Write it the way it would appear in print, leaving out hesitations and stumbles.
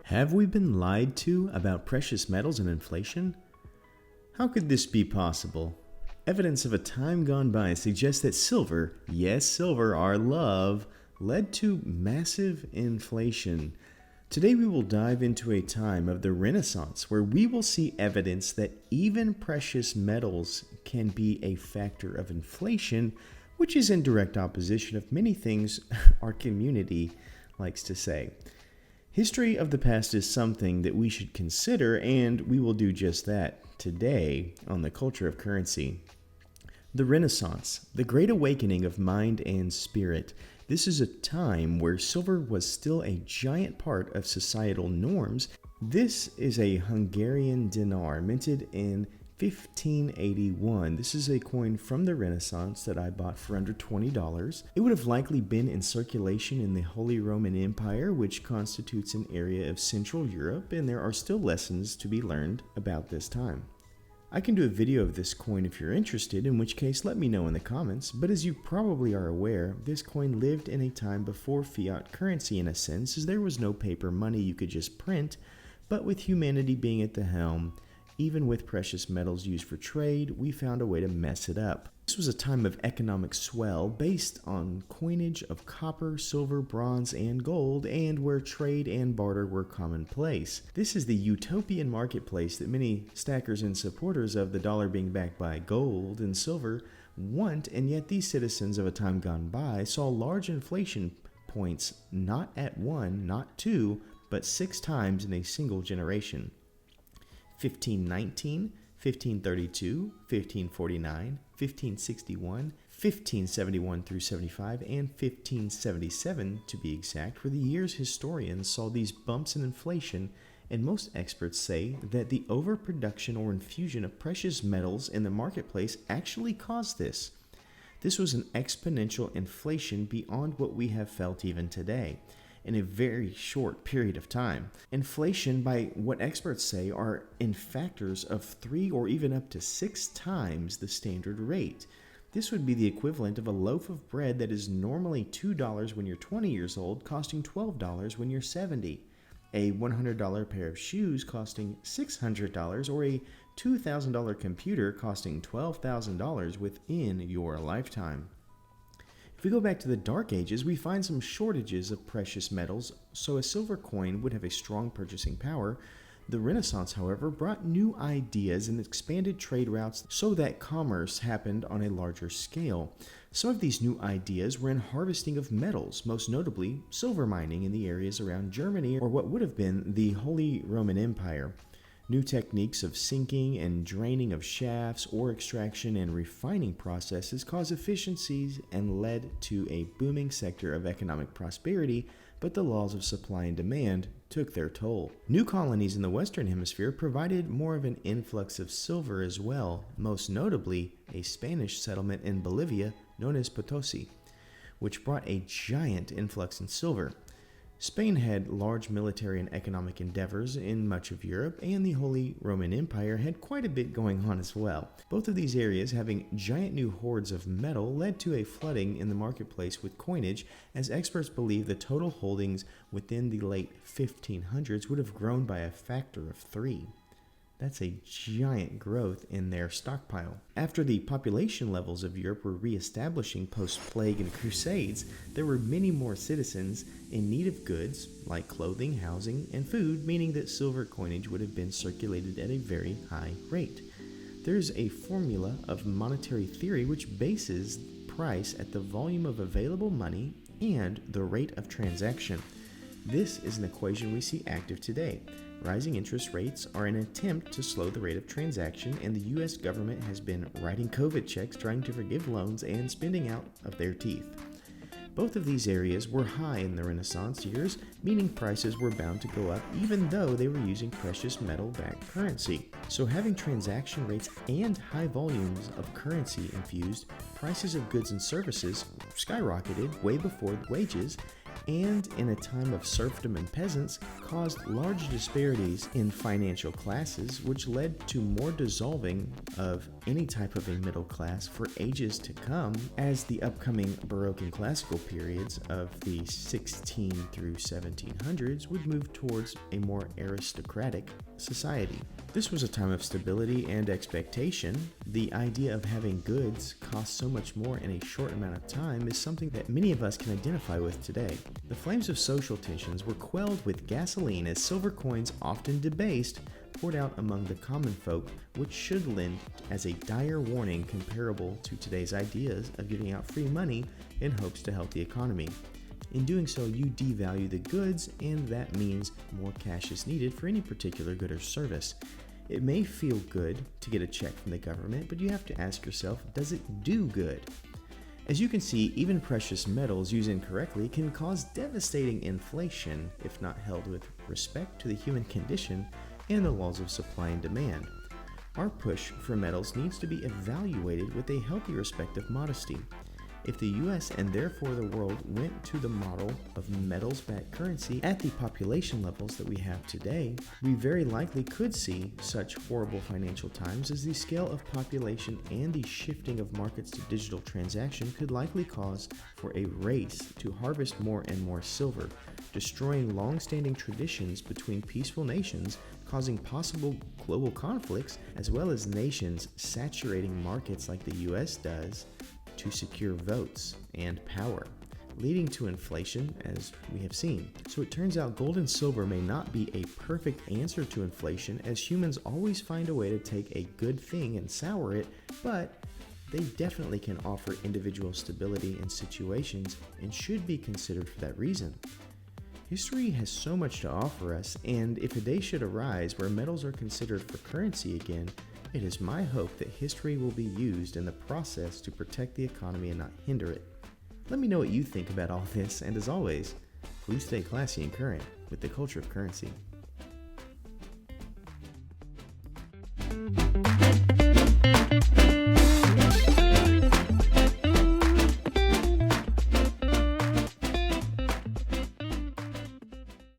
Have we been lied to about precious metals and inflation? How could this be possible? Evidence of a time gone by suggests that silver, yes, silver, our love, led to massive inflation. Today we will dive into a time of the Renaissance where we will see evidence that even precious metals can be a factor of inflation, which is in direct opposition of many things our community likes to say. History of the past is something that we should consider, and we will do just that today on the culture of currency. The Renaissance, the great awakening of mind and spirit. This is a time where silver was still a giant part of societal norms. This is a Hungarian dinar minted in 1581. This is a coin from the Renaissance that I bought for under $20. It would have likely been in circulation in the Holy Roman Empire, which constitutes an area of Central Europe, and there are still lessons to be learned about this time. I can do a video of this coin if you're interested, in which case let me know in the comments, but as you probably are aware, this coin lived in a time before fiat currency in a sense, as there was no paper money you could just print, but with humanity being at the helm, even with precious metals used for trade, we found a way to mess it up. This was a time of economic swell based on coinage of copper, silver, bronze, and gold, and where trade and barter were commonplace. This is the utopian marketplace that many stackers and supporters of the dollar being backed by gold and silver want, and yet these citizens of a time gone by saw large inflation points not at one, not two, but 6 times in a single generation. 1519, 1532, 1549, 1561, 1571 through 75, and 1577 to be exact, were the years historians saw these bumps in inflation, and most experts say that the overproduction or infusion of precious metals in the marketplace actually caused this. This was an exponential inflation beyond what we have felt even today, in a very short period of time. Inflation, by what experts say, are in factors of 3 or even up to 6 times the standard rate. This would be the equivalent of a loaf of bread that is normally $2 when you're 20 years old, costing $12 when you're 70. A $100 pair of shoes costing $600, or a $2,000 computer costing $12,000 within your lifetime. If we go back to the Dark Ages, we find some shortages of precious metals, so a silver coin would have a strong purchasing power. The Renaissance, however, brought new ideas and expanded trade routes so that commerce happened on a larger scale. Some of these new ideas were in harvesting of metals, most notably silver mining in the areas around Germany, or what would have been the Holy Roman Empire. New techniques of sinking and draining of shafts, ore extraction, and refining processes caused efficiencies and led to a booming sector of economic prosperity, but the laws of supply and demand took their toll. New colonies in the Western Hemisphere provided more of an influx of silver as well, most notably a Spanish settlement in Bolivia known as Potosi, which brought a giant influx in silver. Spain had large military and economic endeavors in much of Europe, and the Holy Roman Empire had quite a bit going on as well. Both of these areas having giant new hoards of metal led to a flooding in the marketplace with coinage, as experts believe the total holdings within the late 1500s would have grown by a factor of 3. That's a giant growth in their stockpile. After the population levels of Europe were reestablishing post-plague and crusades, there were many more citizens in need of goods like clothing, housing, and food, meaning that silver coinage would have been circulated at a very high rate. There is a formula of monetary theory which bases price at the volume of available money and the rate of transaction. This is an equation we see active today. Rising interest rates are an attempt to slow the rate of transaction, and the U.S. government has been writing COVID checks trying to forgive loans and spending out of their teeth. Both of these areas were high in the Renaissance years, meaning prices were bound to go up even though they were using precious metal-backed currency. So having transaction rates and high volumes of currency infused, prices of goods and services skyrocketed way before wages, and in a time of serfdom and peasants, caused large disparities in financial classes, which led to more dissolving of any type of a middle class for ages to come, as the upcoming Baroque and Classical periods of the 16 through 1700s would move towards a more aristocratic society. This was a time of stability and expectation. The idea of having goods cost so much more in a short amount of time is something that many of us can identify with today. The flames of social tensions were quelled with gasoline, as silver coins, often debased, poured out among the common folk, which should lend as a dire warning comparable to today's ideas of giving out free money in hopes to help the economy. In doing so, you devalue the goods, and that means more cash is needed for any particular good or service. It may feel good to get a check from the government, but you have to ask yourself, does it do good? As you can see, even precious metals used incorrectly can cause devastating inflation if not held with respect to the human condition and the laws of supply and demand. Our push for metals needs to be evaluated with a healthy respect of modesty. If the US and therefore the world went to the model of metals-backed currency at the population levels that we have today, we very likely could see such horrible financial times, as the scale of population and the shifting of markets to digital transaction could likely cause for a race to harvest more and more silver, destroying long-standing traditions between peaceful nations, causing possible global conflicts, as well as nations saturating markets like the US does to secure votes and power, leading to inflation, as we have seen. So it turns out gold and silver may not be a perfect answer to inflation, as humans always find a way to take a good thing and sour it, but they definitely can offer individual stability in situations and should be considered for that reason. History has so much to offer us, and if a day should arise where metals are considered for currency again, it is my hope that history will be used in the process to protect the economy and not hinder it. Let me know what you think about all this, and as always, please stay classy and current with the culture of currency.